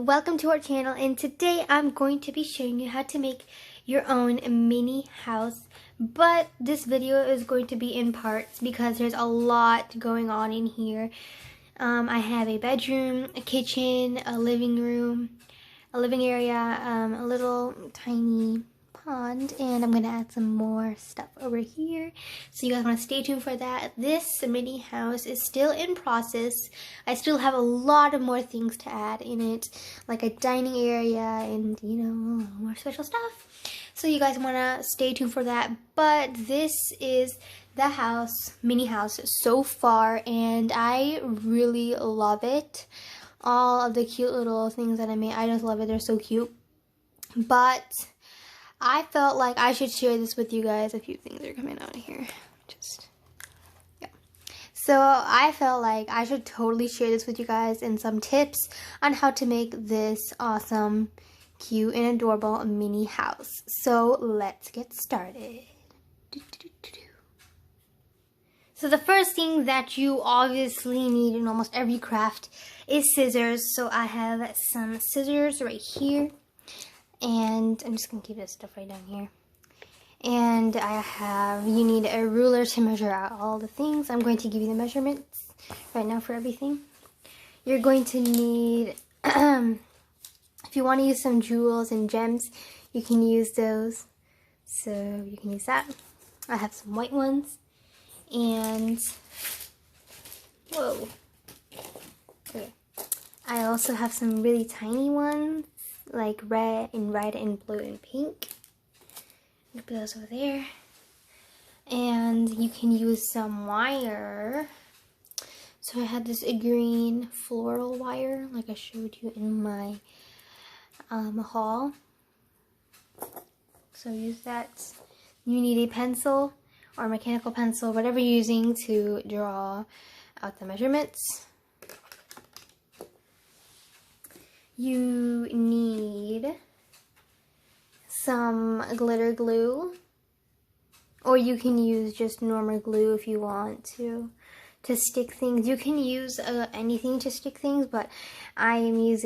welcome to our channel, and today I'm going to be showing you how to make your own mini house. But this video is going to be in parts because there's a lot going on in here. I have a bedroom, a kitchen, a living room, a living area, a little tiny pond, and I'm gonna add some more stuff over here, so you guys want to stay tuned for that. This mini house is still in process. I still have a lot of more things to add in it, like a dining area and more special stuff, so you guys want to stay tuned for that. But this is the house, mini house so far, and I really love it. All of the cute little things that I made, I just love it. They're so cute. But I felt like I should share this with you guys. A few things are coming out of here. So I felt like I should totally share this with you guys and some tips on how to make this awesome, cute, and adorable mini house. So let's get started. So the first thing that you obviously need in almost every craft is scissors. So I have some scissors right here. And I'm just going to keep this stuff right down here. And you need a ruler to measure out all the things. I'm going to give you the measurements right now for everything. You're going to need, if you want to use some jewels and gems, you can use those. So you can use that. I have some white ones. And, whoa. Okay. I also have some really tiny ones, like red and blue and pink. Put those over there. And you can use some wire. So I had this green floral wire, like I showed you in my haul. So use that. You need a pencil or mechanical pencil, whatever you're using to draw out the measurements. You need some glitter glue, or you can use just normal glue if you want to stick things. You can use anything to stick things, but I use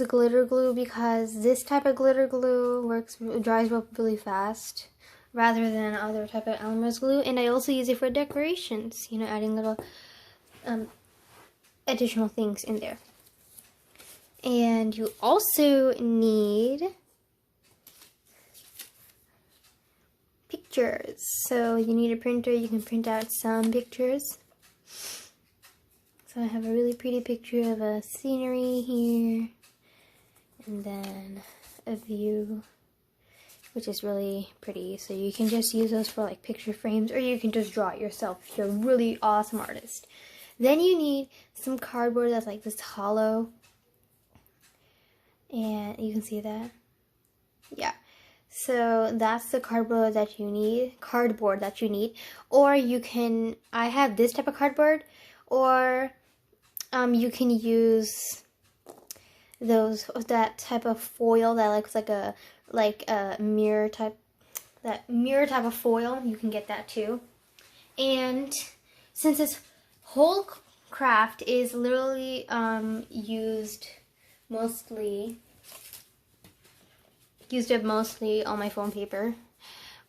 glitter glue because this type of glitter glue dries up really fast rather than other type of Elmer's glue. And I also use it for decorations, adding little additional things in there. And you also need pictures. So you need a printer. You can print out some pictures. So I have a really pretty picture of a scenery here. And then a view, which is really pretty. So you can just use those for like picture frames, or you can just draw it yourself if you're a really awesome artist. Then you need some cardboard that's like this hollow. And you can see that. Yeah. So that's the cardboard that you need. Or you can, I have this type of cardboard, or you can use that type of foil that looks like a mirror type, of foil. You can get that too. And since this whole craft is literally used mostly on my foam paper,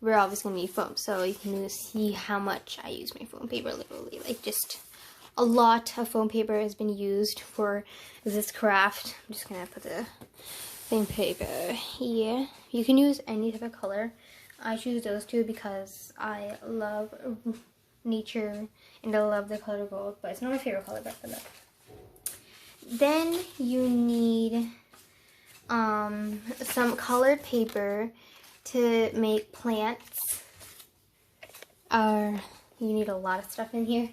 we're obviously going to need foam, so you can see how much I use my foam paper. Literally, like, just a lot of foam paper has been used for this craft. I'm just going to put the foam paper here. You can use any type of color. I choose those two because I love nature and I love the color gold, but it's not my favorite color, but I love it. Then you need some colored paper to make plants. You need a lot of stuff in here.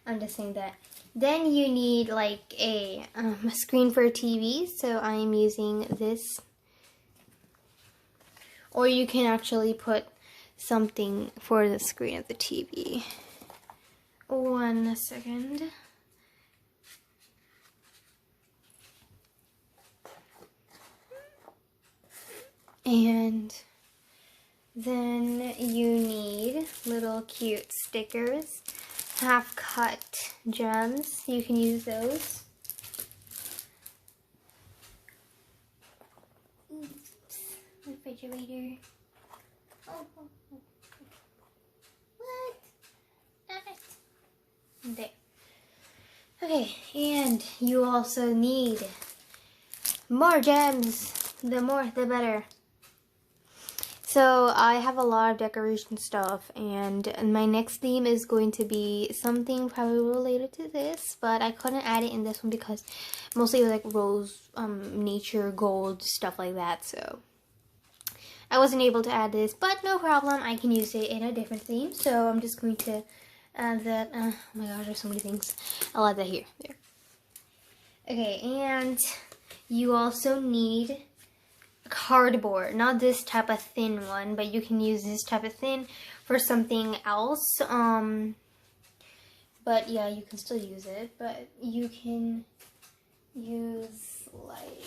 I'm just saying that. Then you need like a screen for a TV. So I am using this. Or you can actually put something for the screen of the TV. 1 second. And then you need little cute stickers, half cut gems. You can use those. refrigerator. Oh, oh, oh. What? There. Okay, and you also need more gems. The more, the better. So I have a lot of decoration stuff, and my next theme is going to be something probably related to this, but I couldn't add it in this one because mostly like rose, nature, gold, stuff like that, so I wasn't able to add this, but no problem, I can use it in a different theme. So I'm just going to add that. Oh my gosh, there's so many things. I'll add that here. There. Okay, and you also need cardboard, not this type of thin one, but you can use this type of thin for something else. But yeah, you can still use it, but you can use like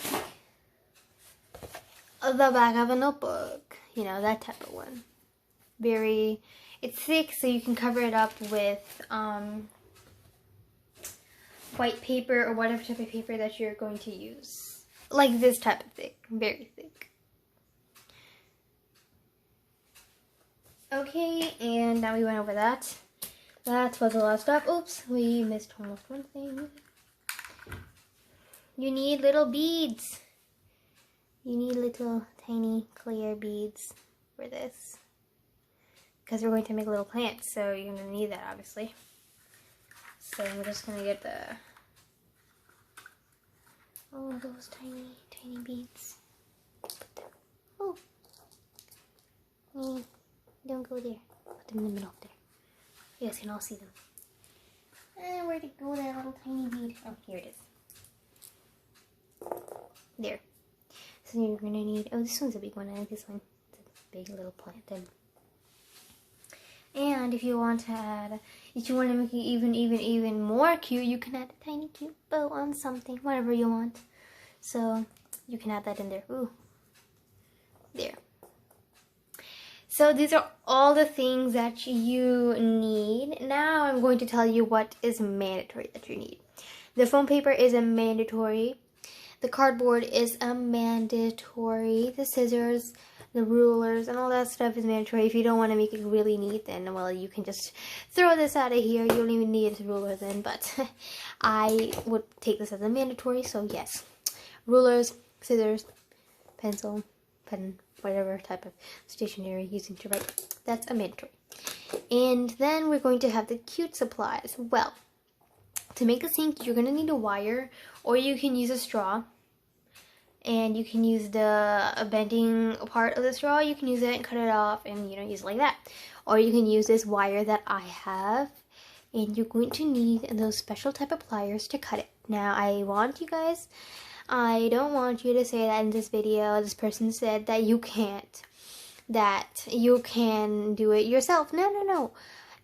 the back of a notebook, you know, that type of one. It's thick, so you can cover it up with white paper or whatever type of paper that you're going to use. Like this type of thick, very thick. Okay, and now we went over that. That was a lot of stuff. Oops, we missed almost one thing. You need little beads. You need little tiny clear beads for this. Because we're going to make little plants, so you're going to need that, obviously. So I'm just going to get all those tiny, tiny beads. Oh. Don't go there. Put them in the middle there. You guys can all see them. Where'd it go, that little tiny bead? Oh, here it is. There. So you're gonna need, oh, this one's a big one. I like this one. It's a big little plant. And if you want to add, if you want to make it even more cute, you can add a tiny cute bow on something, whatever you want. So you can add that in there. Ooh. There. So these are all the things that you need. Now I'm going to tell you what is mandatory that you need. The foam paper is a mandatory. The cardboard is a mandatory. The scissors, the rulers, and all that stuff is mandatory. If you don't want to make it really neat, then, well, you can just throw this out of here. You don't even need a ruler then, but I would take this as a mandatory, so yes. Rulers, scissors, pencil, pen, whatever type of stationery using to write, that's a mandatory. And then we're going to have the cute supplies. Well, to make this ink, you're going to need a wire, or you can use a straw. And you can use the bending part of the straw. You can use it and cut it off and, you know, use it like that. Or you can use this wire that I have. And you're going to need those special type of pliers to cut it. Now, I don't want you to say that in this video, this person said that you can't. That you can do it yourself. No.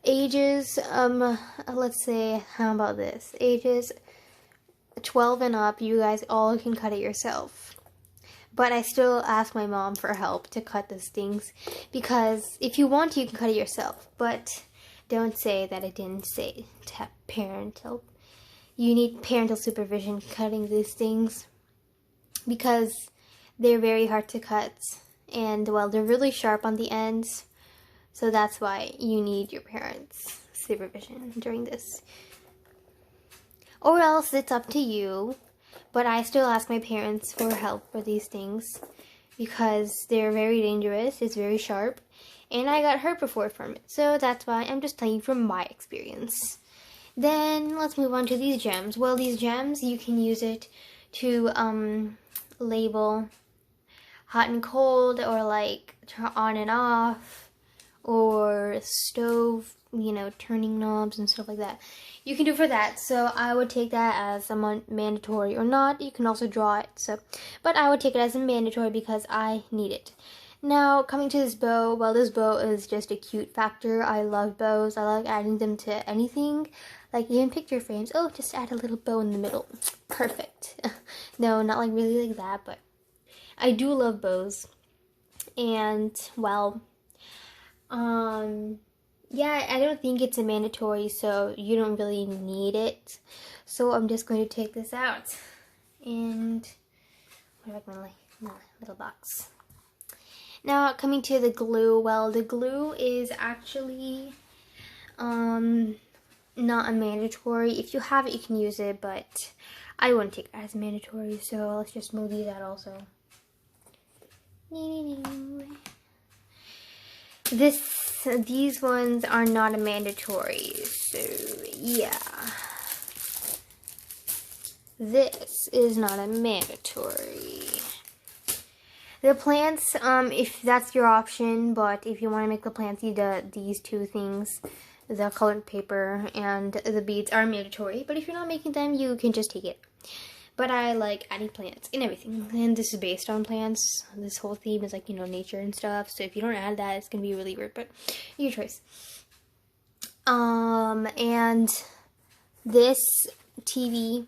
Ages, let's say, how about this? Ages 12 and up, you guys all can cut it yourself. But I still ask my mom for help to cut those things, because if you want to, you can cut it yourself. But don't say that I didn't say to have parental. You need parental supervision cutting these things, because they're very hard to cut, and, well, they're really sharp on the ends. So that's why you need your parents' supervision during this. Or else it's up to you. But I still ask my parents for help for these things, because they're very dangerous. It's very sharp. And I got hurt before from it. So that's why I'm just telling you from my experience. Then let's move on to these gems. Well, these gems, you can use it to label hot and cold, or like turn on and off, or stove, you know, turning knobs and stuff like that. You can do for that. So I would take that as a mandatory, or not. You can also draw it. So, but I would take it as a mandatory because I need it. Now, coming to this bow, well, this bow is just a cute factor. I love bows. I like adding them to anything, like even picture frames. Oh, just add a little bow in the middle. Perfect. No, not like really like that, but I do love bows. And, well, yeah, I don't think it's a mandatory, so you don't really need it. So I'm just going to take this out and put it back in my little box. Now coming to the glue. Well, the glue is actually not a mandatory. If you have it, you can use it, but I wouldn't take it as mandatory. So let's just move these out also. These ones are not a mandatory. So yeah. This is not a mandatory. The plants, if that's your option, but if you want to make the plants, these two things, the colored paper and the beads are mandatory. But if you're not making them, you can just take it. But I like adding plants and everything. And this is based on plants. This whole theme is like, you know, nature and stuff. So if you don't add that, it's going to be really weird. But your choice. And this TV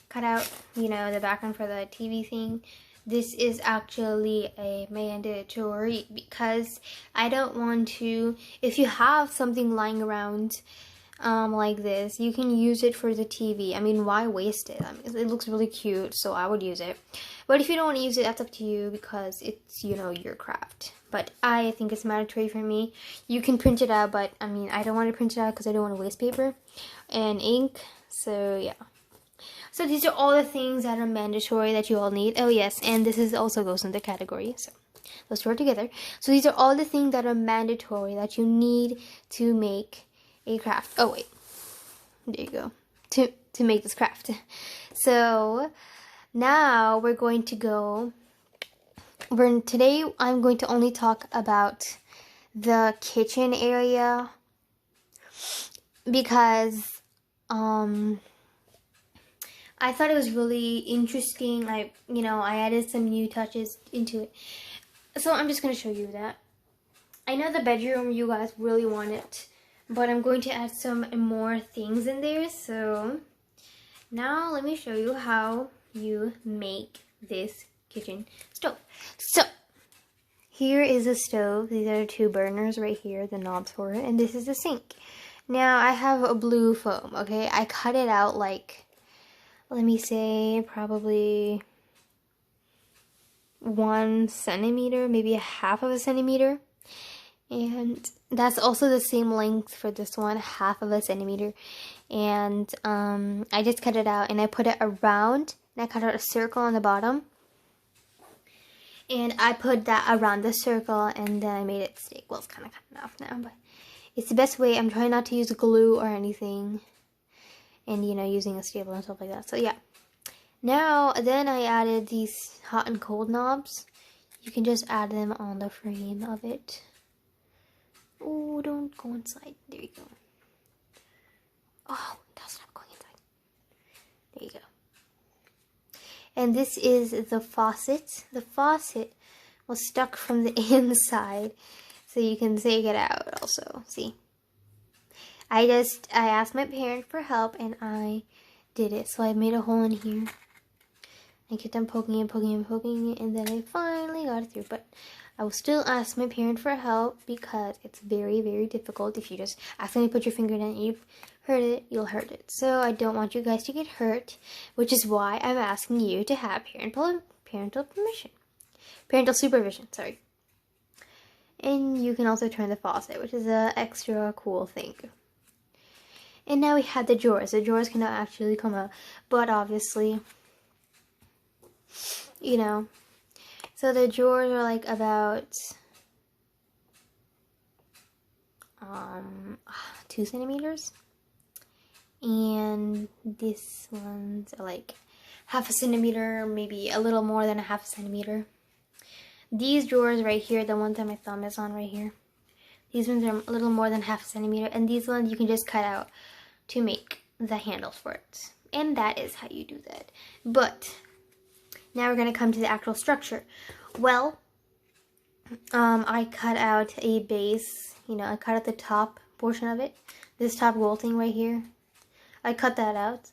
cutout, you know, the background for the TV thing. This is actually a mandatory because I don't want to, if you have something lying around like this, you can use it for the TV. I mean, why waste it? I mean, it looks really cute, so I would use it. But if you don't want to use it, that's up to you because it's, you know, your craft. But I think it's mandatory for me. You can print it out, but I mean, I don't want to print it out because I don't want to waste paper and ink. So yeah. So these are all the things that are mandatory that you all need. Oh yes, and this is also goes in the category. So let's throw it together. So these are all the things that are mandatory that you need to make a craft. Oh wait, there you go. To make this craft. So now we're going to go. Today I'm going to only talk about the kitchen area because I thought it was really interesting. Like, you know, I added some new touches into it. So I'm just going to show you that. I know the bedroom you guys really want it, but I'm going to add some more things in there. So now let me show you how you make this kitchen stove. So here is the stove. These are 2 burners right here, the knobs for it. And this is the sink. Now I have a blue foam, okay? I cut it out like, let me say probably 1 centimeter, maybe a half of a centimeter. And that's also the same length for this one, half of a centimeter. And I just cut it out and I put it around, and I cut out a circle on the bottom. And I put that around the circle and then I made it stick. Well, it's kind of cutting off now, but it's the best way. I'm trying not to use glue or anything. And, you know, using a staple and stuff like that. So, yeah. Now, then I added these hot and cold knobs. You can just add them on the frame of it. Oh, don't go inside. There you go. Oh, that's not going inside. There you go. And this is the faucet. The faucet was stuck from the inside. So you can take it out also. See? I asked my parents for help and I did it. So I made a hole in here. I kept on poking and poking and poking and then I finally got it through. But I will still ask my parents for help because it's very, very difficult. If you just accidentally put your finger in it and you hurt it, you'll hurt it. So I don't want you guys to get hurt, which is why I'm asking you to have parental permission. Parental supervision, sorry. And you can also turn the faucet, which is an extra cool thing. And now we have the drawers. The drawers cannot actually come out, but obviously, you know. So the drawers are like about 2 centimeters. And this ones are like half a centimeter, maybe a little more than a half a centimeter. These drawers right here, the ones that my thumb is on right here, these ones are a little more than half a centimeter. And these ones you can just cut out to make the handles for it. And that is how you do that. But now we're going to come to the actual structure. Well, I cut out a base, you know, I cut out the top portion of it. This top gold thing right here. I cut that out.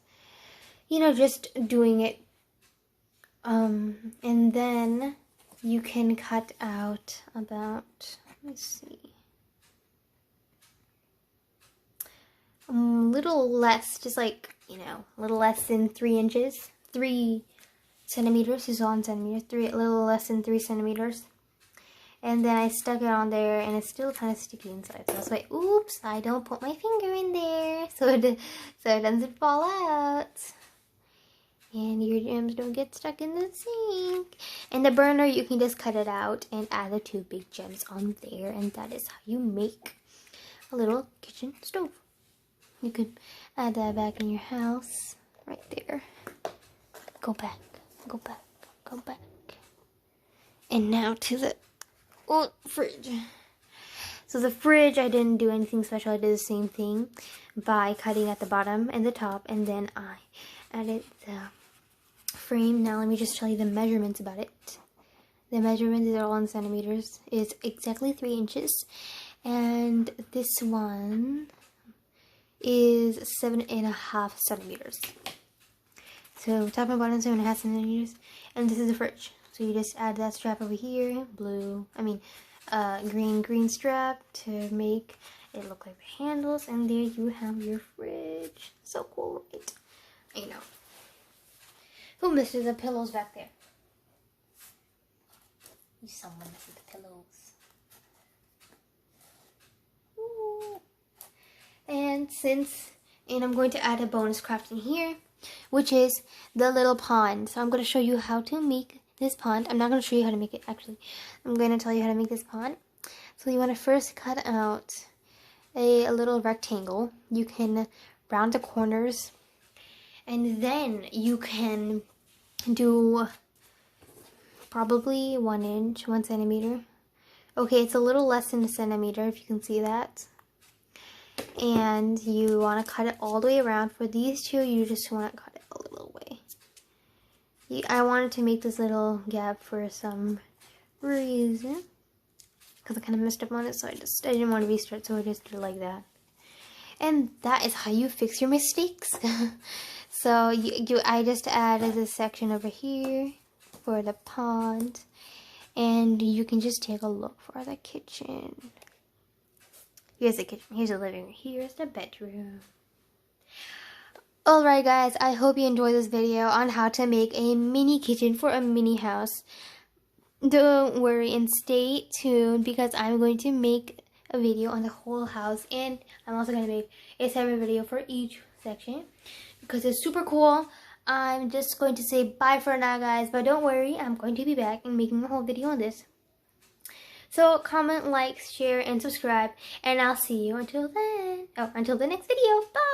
You know, just doing it. And then you can cut out about, let me see, a little less, just like, you know, a little less than 3 inches. 3 centimeters is 1 centimeter. A little less than 3 centimeters. And then I stuck it on there, and it's still kind of sticky inside. So I was like, oops, I don't put my finger in there, so it doesn't fall out. And your gems don't get stuck in the sink. And the burner, you can just cut it out and add the 2 big gems on there. And that is how you make a little kitchen stove. You can add that back in your house, right there. Go back, go back, go back. And now to the fridge. So the fridge, I didn't do anything special. I did the same thing by cutting at the bottom and the top, and then I added the frame. Now let me just tell you the measurements about it. The measurements are all in centimeters. It's exactly 3 inches, and this one is 7.5 centimeters. So top and bottom 7.5 centimeters, and this is the fridge. So you just add that strap over here, green strap to make it look like the handles, and there you have your fridge. So cool, right? I know. Who misses the pillows back there? Someone misses the pillows. Ooh. And I'm going to add a bonus craft in here, which is the little pond. So I'm going to show you how to make this pond. I'm not going to show you how to make it, actually. I'm going to tell you how to make this pond. So you want to first cut out a little rectangle. You can round the corners, and then you can do probably 1 inch, 1 centimeter. Okay, it's a little less than a centimeter, if you can see that. And you want to cut it all the way around. For these two, you just want to cut it a little way. I wanted to make this little gap for some reason, because I kind of messed up on it, so I didn't want to restart, so I just did it like that. And that is how you fix your mistakes. So I just added this section over here for the pond, and you can just take a look for the kitchen. Here's the kitchen, here's the living room, here's the bedroom. Alright guys, I hope you enjoyed this video on how to make a mini kitchen for a mini house. Don't worry and stay tuned, because I'm going to make a video on the whole house, and I'm also going to make a separate video for each section because it's super cool. I'm just going to say bye for now guys, but don't worry, I'm going to be back and making a whole video on this. So comment, like, share, and subscribe, and I'll see you until then. Until the next video. Bye!